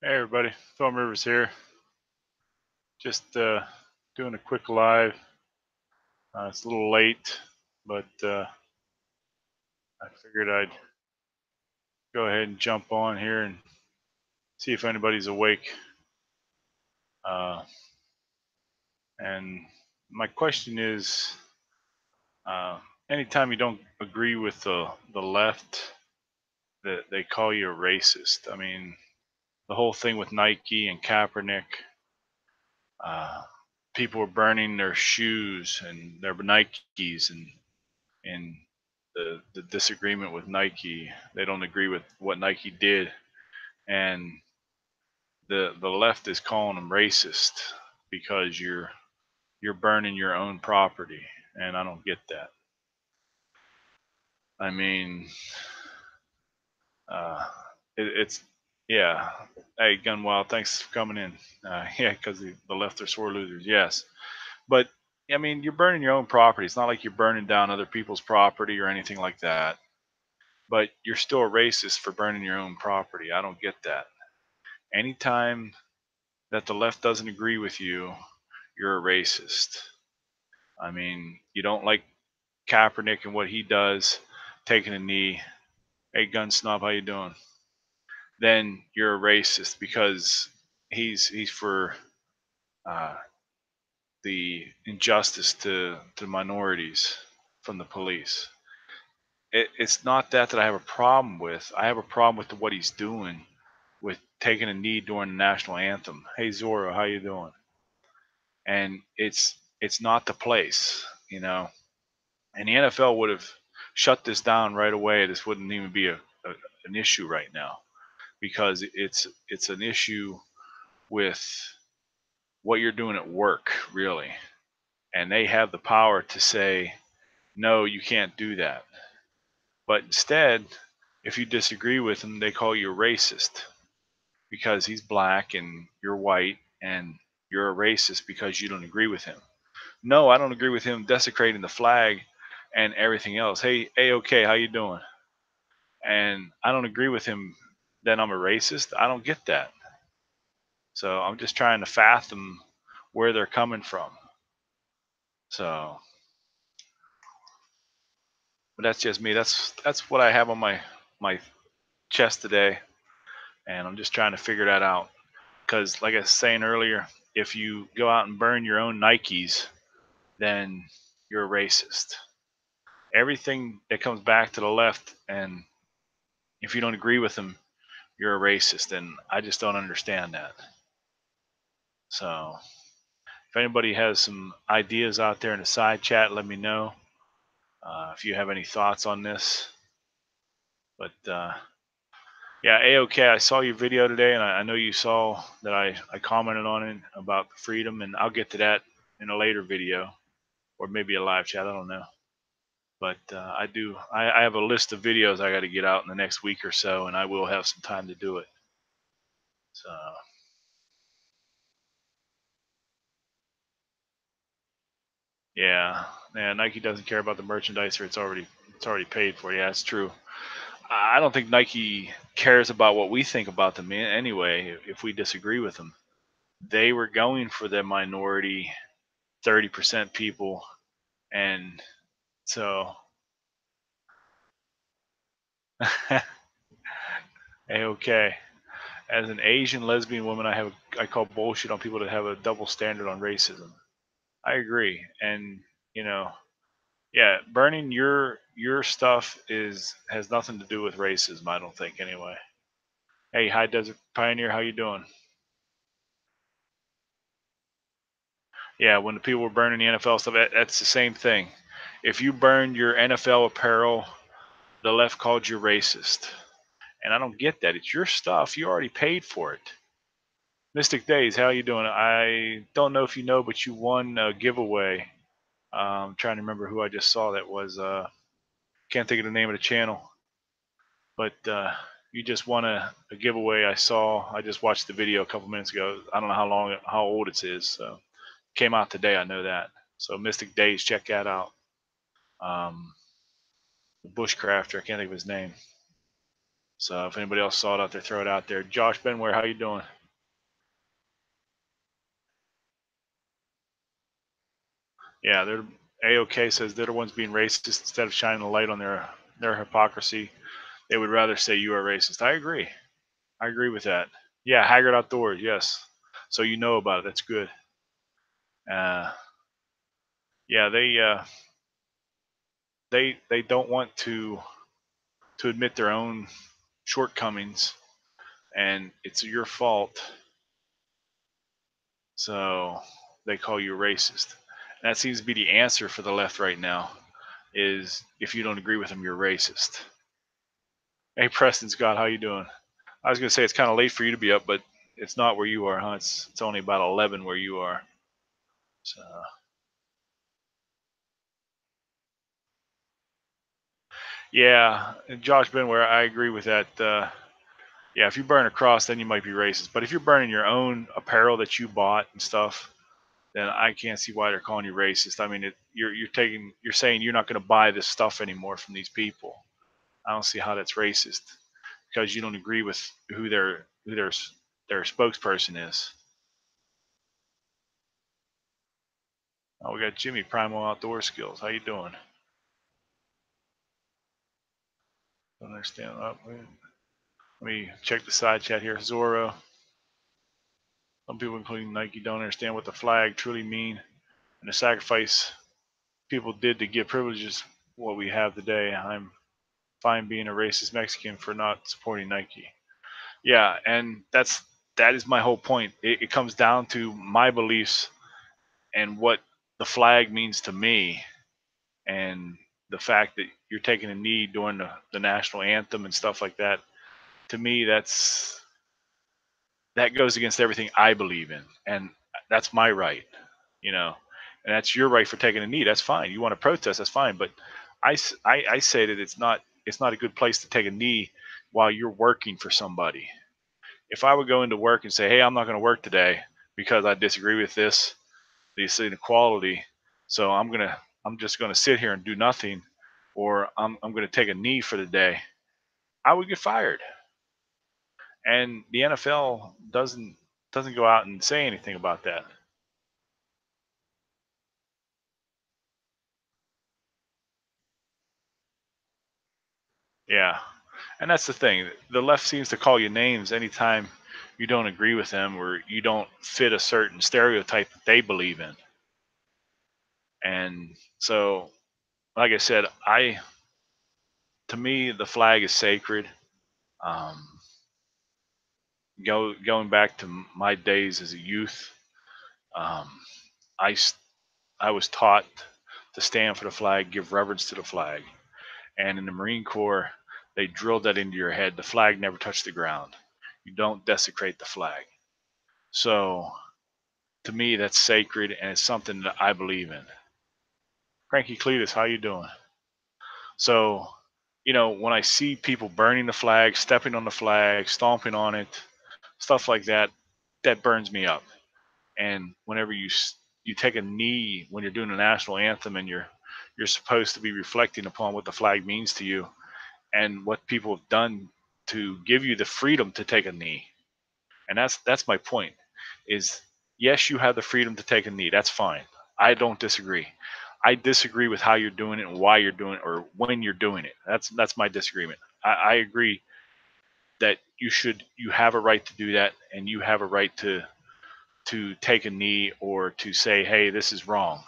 Hey everybody, Film Rivers here. Just doing a quick live. It's a little late, but I figured I'd go ahead and jump on here and see if anybody's awake. Uh, and my question is, uh, anytime you don't agree with the left, that they call you a racist. I mean, the whole thing with Nike and Kaepernick. Uh, People were burning their shoes and their Nikes and the disagreement with Nike. They don't agree with what Nike did, and the left is calling them racist because you're burning your own property, and I don't get that. I mean, uh, it's yeah. Hey, Gunwild, thanks for coming in. Yeah, because the left are sore losers. Yes, but I mean, you're burning your own property. It's not like you're burning down other people's property or anything like that. But you're still a racist for burning your own property. I don't get that. Anytime that the left doesn't agree with you, you're a racist. I mean, you don't like Kaepernick and what he does, taking a knee. Hey, gun snob, how you doing? Then you're a racist because he's for uh, the injustice to minorities from the police. It's not that I have a problem with. I have a problem with what he's doing with taking a knee during the national anthem. Hey Zora, how you doing? And it's not the place. And the NFL would have shut this down right away. This wouldn't even be an issue right now because it's an issue with what you're doing at work, really. And they have the power to say, no, you can't do that. But instead, if you disagree with them, they call you a racist because he's black and you're white and you're a racist because you don't agree with him. No, I don't agree with him desecrating the flag and everything else. Hey, okay, how you doing? And I don't agree with him, then I'm a racist. I don't get that. So I'm just trying to fathom where they're coming from. So, but that's just me. That's what I have on my chest today, and I'm just trying to figure that out. Because, like I was saying earlier, if you go out and burn your own Nikes, then you're a racist. Everything that comes back to the left, and if you don't agree with them, you're a racist, and I just don't understand that. So, if anybody has some ideas out there in the side chat, let me know. If you have any thoughts on this, but yeah, A-OK, I saw your video today, and I know you saw that I commented on it about freedom, and I'll get to that in a later video or maybe a live chat. I don't know. But I have a list of videos I got to get out in the next week or so, and I will have some time to do it. So, yeah, yeah, Nike doesn't care about the merchandise, or it's already paid for. Yeah, it's true. I don't think Nike cares about what we think about them anyway. If we disagree with them, they were going for the minority 30% people, and so okay. As an Asian lesbian woman, I call bullshit on people that have a double standard on racism. I agree, and you know, yeah, burning your stuff is has nothing to do with racism. I don't think anyway. Hey, High Desert Pioneer, how you doing? Yeah, when the people were burning the NFL stuff, that's the same thing. If you burned your NFL apparel, the left called you racist, and I don't get that. It's your stuff. You already paid for it. Mystic Days, how you doing? I don't know if you know, but you won a giveaway. I'm trying to remember who I just saw that was. Can't think of the name of the channel, but you just won a giveaway. I saw. I just watched the video a couple minutes ago. I don't know how old it is. So came out today. I know that. So Mystic Days, check that out. The bushcrafter. I can't think of his name. So if anybody else saw it out there, throw it out there. Josh Benware, how you doing? Yeah, they're AOK says they're the ones being racist instead of shining a light on their hypocrisy. They would rather say you are racist. I agree. I agree with that. Yeah, Haggard Outdoors. Yes. So you know about it. That's good. Uh, yeah, they don't want to admit their own shortcomings, and it's your fault. So they call you racist. And that seems to be the answer for the left right now. Is if you don't agree with them, you're racist. Hey, Preston Scott, how you doing? I was gonna say it's kind of late for you to be up, but it's not where you are, huh? It's only about 11 where you are. So yeah, and Josh Benware, I agree with that. Yeah, if you burn a cross, then you might be racist. But if you're burning your own apparel that you bought and stuff, then I can't see why they're calling you racist. I mean, you're saying you're not going to buy this stuff anymore from these people. I don't see how that's racist because you don't agree with who their spokesperson is. Oh, we got Jimmy Primal Outdoor Skills. How you doing? Don't understand. Let me check the side chat here. Zorro. Some people, including Nike, don't understand what the flag truly mean and the sacrifice people did to get privileges what we have today. I'm fine being a racist Mexican for not supporting Nike. Yeah, and that is my whole point. It comes down to my beliefs and what the flag means to me, and the fact that you're taking a knee during the national anthem and stuff like that. To me, that goes against everything I believe in, and that's my right, you know, and that's your right for taking a knee. That's fine. You want to protest, that's fine. But I say that it's not a good place to take a knee while you're working for somebody. If I would go into work and say, hey, I'm not going to work today because I disagree with this inequality, so I'm just gonna sit here and do nothing, or I'm gonna take a knee for the day, I would get fired. And the NFL doesn't go out and say anything about that. Yeah, and that's the thing. The left seems to call you names anytime you don't agree with them or you don't fit a certain stereotype that they believe in. And so, like I said, I to me the flag is sacred. Um, going back to my days as a youth, um, I I was taught to stand for the flag, give reverence to the flag, and in the Marine Corps, they drilled that into your head. The flag never touched the ground. You don't desecrate the flag. So to me, that's sacred, and it's something that I believe in. Cranky Cletus, how you doing? So, when I see people burning the flag, stepping on the flag, stomping on it, stuff like that, that burns me up. And whenever you take a knee when you're doing the national anthem and you're supposed to be reflecting upon what the flag means to you and what people have done to give you the freedom to take a knee. And that's my point is yes, you have the freedom to take a knee. That's fine. I don't disagree. I disagree with how you're doing it and why you're doing it or when you're doing it. That's my disagreement. I agree that you have a right to do that and you have a right to take a knee or to say, hey, this is wrong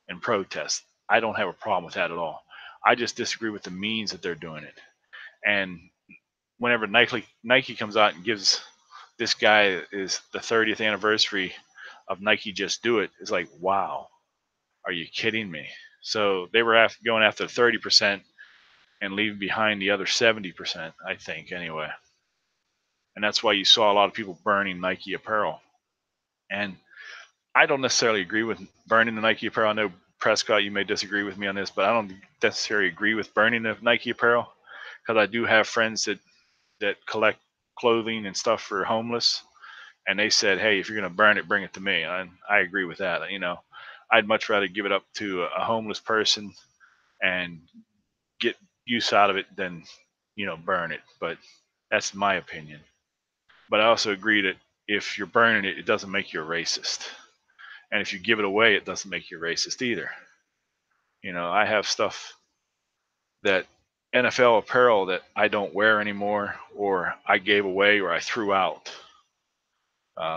and protest. I don't have a problem with that at all. I just disagree with the means that they're doing it. And whenever Nike comes out and gives this guy is the 30th anniversary of Nike Just Do It, it's like, wow, are you kidding me? So they were going after 30% and leaving behind the other 70%, I think, anyway. And that's why you saw a lot of people burning Nike apparel. And I don't necessarily agree with burning the Nike apparel. I know Prescott, you may disagree with me on this, but I don't necessarily agree with burning the Nike apparel because I do have friends that collect clothing and stuff for homeless, and they said, "Hey, if you're going to burn it, bring it to me." And I agree with that. I'd much rather give it up to a homeless person and get use out of it than burn it. But That's my opinion. But I also agree that if you're burning it, it doesn't make you a racist. And if you give it away, it doesn't make you a racist either. I have stuff that NFL apparel that I don't wear anymore, or I gave away, or I threw out.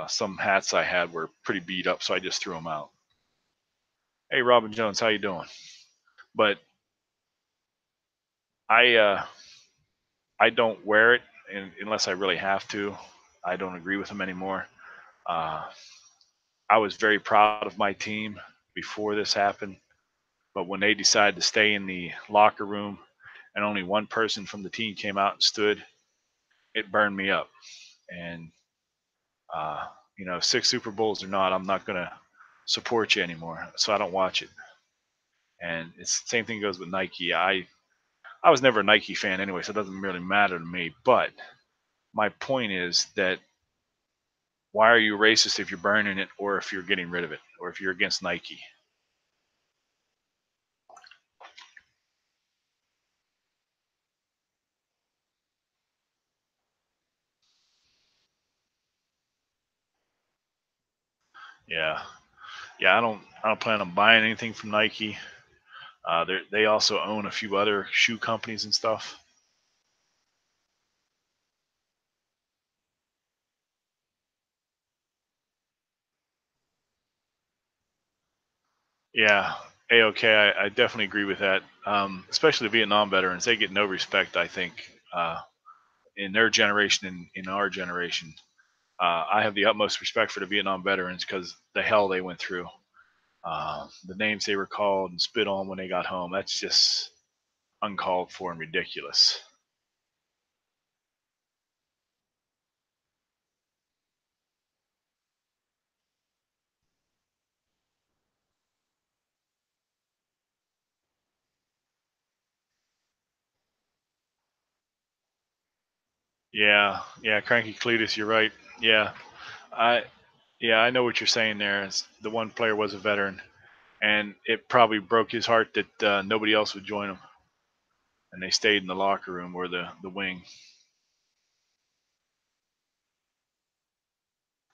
Some hats I had were pretty beat up, so I just threw them out. Hey, Robin Jones, how you doing? But I don't wear it unless I really have to. I don't agree with them anymore. Uh, I was very proud of my team before this happened, but when they decided to stay in the locker room and only one person from the team came out and stood, it burned me up. And uh, 6 Super Bowls or not, I'm not gonna support you anymore. So I don't watch it. And it's the same thing goes with Nike. I was never a Nike fan anyway, so it doesn't really matter to me. But my point is that why are you racist if you're burning it, or if you're getting rid of it, or if you're against Nike? Yeah, yeah. I don't plan on buying anything from Nike. They also own a few other shoe companies and stuff. Yeah, okay. I definitely agree with that. Especially the Vietnam veterans, they get no respect. I think in their generation and in our generation, I have the utmost respect for the Vietnam veterans because the hell they went through, the names they were called and spit on when they got home. That's just uncalled for and ridiculous. Yeah, yeah, Cranky Cletus, you're right. Yeah, I yeah, I know what you're saying there. The one player was a veteran, and it probably broke his heart that nobody else would join him, and they stayed in the locker room or the wing.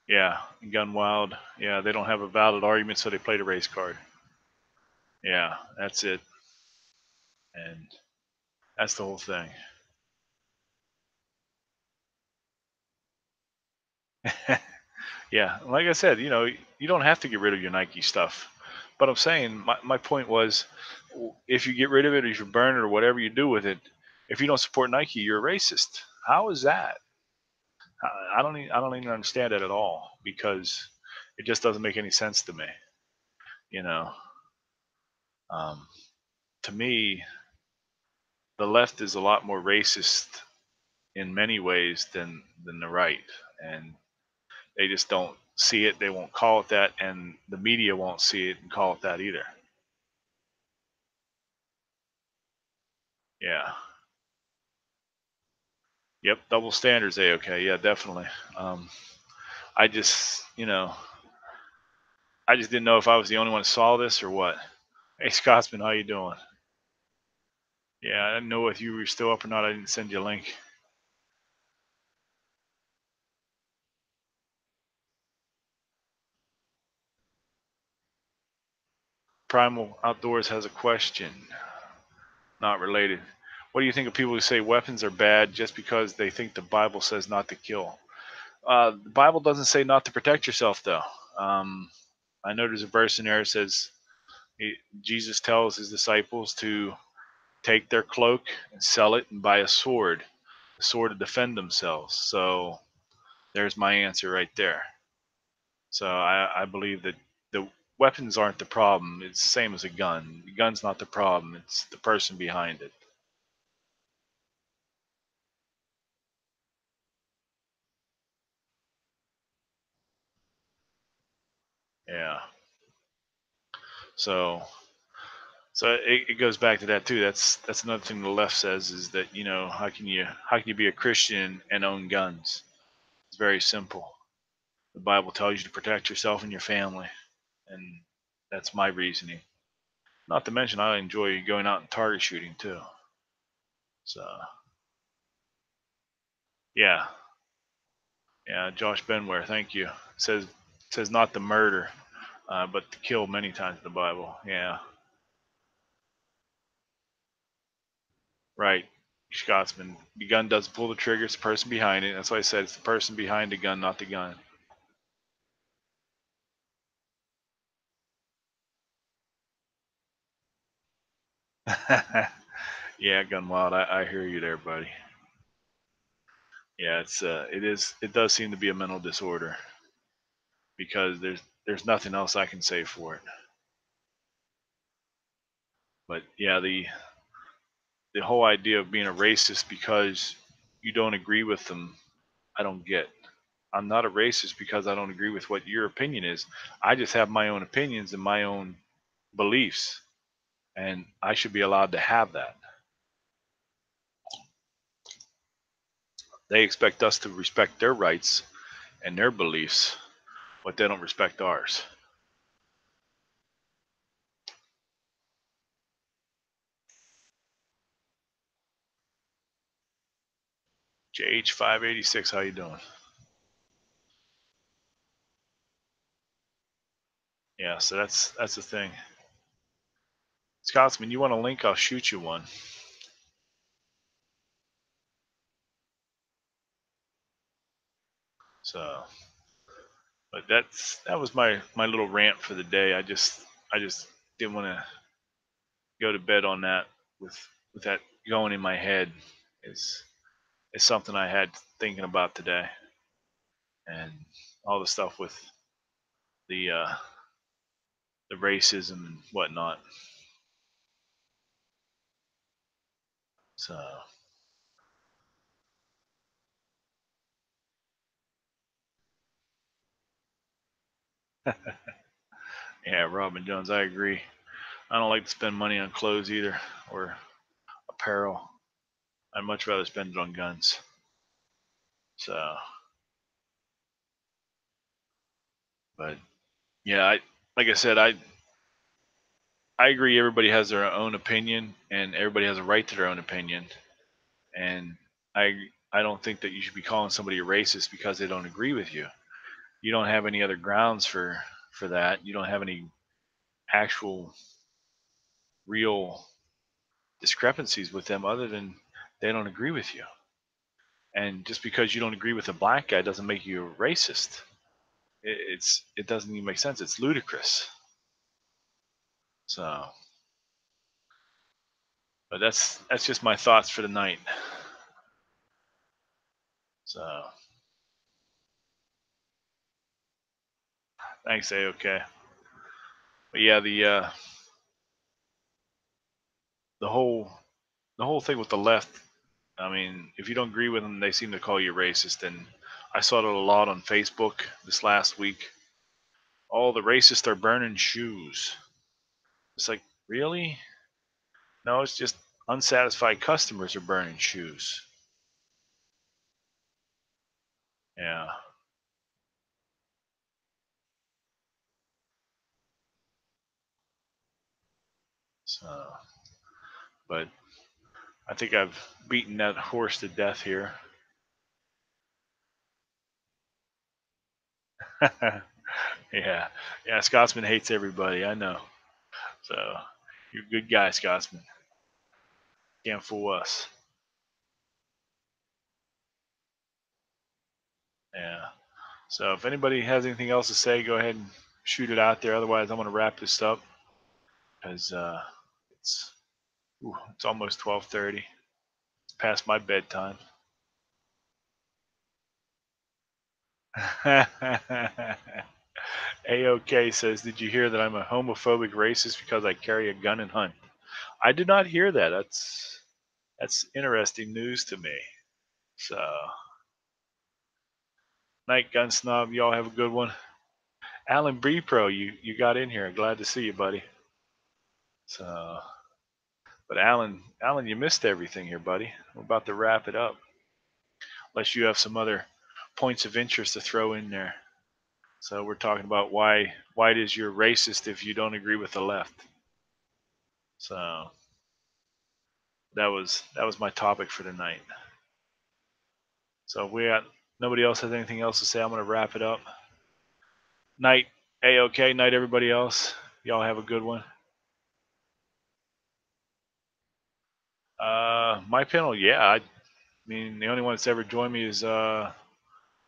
Yeah, Gun Wild. Yeah, they don't have a valid argument, so they played a race card. Yeah, that's it, and that's the whole thing. Yeah, like I said, you don't have to get rid of your Nike stuff. But I'm saying my point was, if you get rid of it, or if you burn it, or whatever you do with it, if you don't support Nike, you're a racist. How is that? I don't even understand it at all because it just doesn't make any sense to me. You know, um, to me, the left is a lot more racist in many ways than the right, and they just don't see it. They won't call it that, and the media won't see it and call it that either. Yeah. Yep. Double standards. A okay. Yeah, definitely. Um, I just, I just didn't know if I was the only one that saw this or what. Hey, Scotsman, how you doing? Yeah, I didn't know if you were still up or not. I didn't send you a link. Primal Outdoors has a question, not related. What do you think of people who say weapons are bad just because they think the Bible says not to kill? The Bible doesn't say not to protect yourself, though. Um, I know there's a verse in there that says Jesus tells his disciples to take their cloak and sell it and buy a sword to defend themselves. So there's my answer right there. So I believe that the weapons aren't the problem. It's the same as a gun. The gun's not the problem. It's the person behind it. Yeah. So it goes back to that too. That's another thing the left says is that how can you be a Christian and own guns? It's very simple. The Bible tells you to protect yourself and your family, and that's my reasoning. Not to mention, I enjoy going out and target shooting too. So Yeah, yeah. Josh Benware, thank you. Says not the murder, but to kill many times in the Bible. Yeah, right. Scotsman. The gun doesn't pull the trigger. It's the person behind it. That's why I said it's the person behind the gun, not the gun. Yeah, Gun Wild. I hear you there, buddy. Yeah, it does seem to be a mental disorder because there's nothing else I can say for it. But yeah, the whole idea of being a racist because you don't agree with them, I don't get. I'm not a racist because I don't agree with what your opinion is. I just have my own opinions and my own beliefs, and I should be allowed to have that. They expect us to respect their rights and their beliefs, but they don't respect ours. JH586, how you doing? Yeah, so that's the thing. Scotsman, you want a link? I'll shoot you one. So, but that was my little rant for the day. I just didn't want to go to bed on that with with that going in my head. Is is something I had thinking about today, and all the stuff with the racism and whatnot. So yeah, Robin Jones, I agree. I don't like to spend money on clothes either or apparel. I'd much rather spend it on guns. So, but yeah, like I said, I agree. Everybody has their own opinion, and everybody has a right to their own opinion. And I don't think that you should be calling somebody a racist because they don't agree with you. You don't have any other grounds for that. You don't have any actual real discrepancies with them other than they don't agree with you. And just because you don't agree with a black guy doesn't make you a racist. It doesn't even make sense. It's ludicrous. So, but that's just my thoughts for the night. So, thanks, A. Okay. But yeah, the whole the whole thing with the left. I mean, if you don't agree with them, they seem to call you racist. And I saw it a lot on Facebook this last week. All the racists are burning shoes. It's like, really? No, it's just unsatisfied customers are burning shoes. Yeah. So, but I think I've beaten that horse to death here. Yeah. Yeah. Scotsman hates everybody. I know. So, you're a good guy, Scotsman. Can't fool us. Yeah. So, if anybody has anything else to say, go ahead and shoot it out there. Otherwise, I'm going to wrap this up because it's it's almost 12:30. It's past my bedtime. AOK says, "Did you hear that I'm a homophobic racist because I carry a gun and hunt?" I did not hear that. That's interesting news to me. So, night gun snob, y'all have a good one. Alan B Pro, you got in here. Glad to see you, buddy. So, but Alan, you missed everything here, buddy. We're about to wrap it up, unless you have some other points of interest to throw in there. So we're talking about why it is you're racist if you don't agree with the left. So that was my topic for tonight. So if we got nobody else has anything else to say, I'm gonna wrap it up. Night, okay. Night, everybody else. Y'all have a good one. My panel, yeah. I mean, the only one that's ever joined me is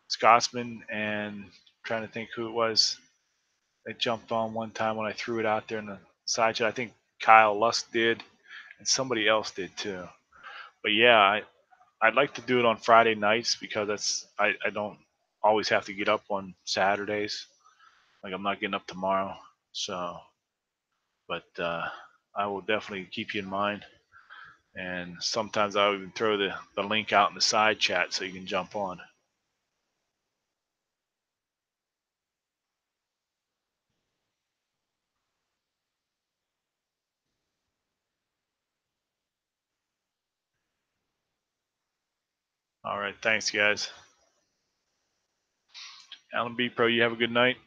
Scotsman, and I'm trying to think who it was that jumped on one time when I threw it out there in the side chat. I think Kyle Lusk did, and somebody else did too. But yeah, I'd like to do it on Friday nights because I don't always have to get up on Saturdays. Like I'm not getting up tomorrow, so but I will definitely keep you in mind. And sometimes I'll even throw the link out in the side chat so you can jump on. All right, thanks guys. Alan B Pro, you have a good night.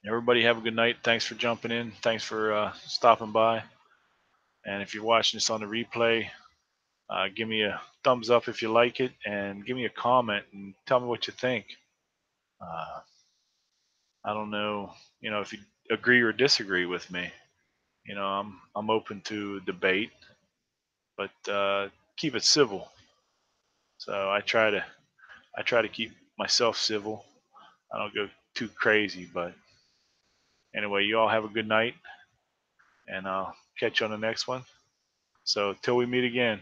Everybody have a good night. Thanks for jumping in. Thanks for stopping by. And if you're watching this on the replay, give me a thumbs up if you like it, and give me a comment and tell me what you think. Uh, I don't know, if you agree or disagree with me. I'm open to debate, but keep it civil. So I try to keep myself civil. I don't go too crazy, but anyway, you all have a good night, and I'll catch you on the next one. So till we meet again.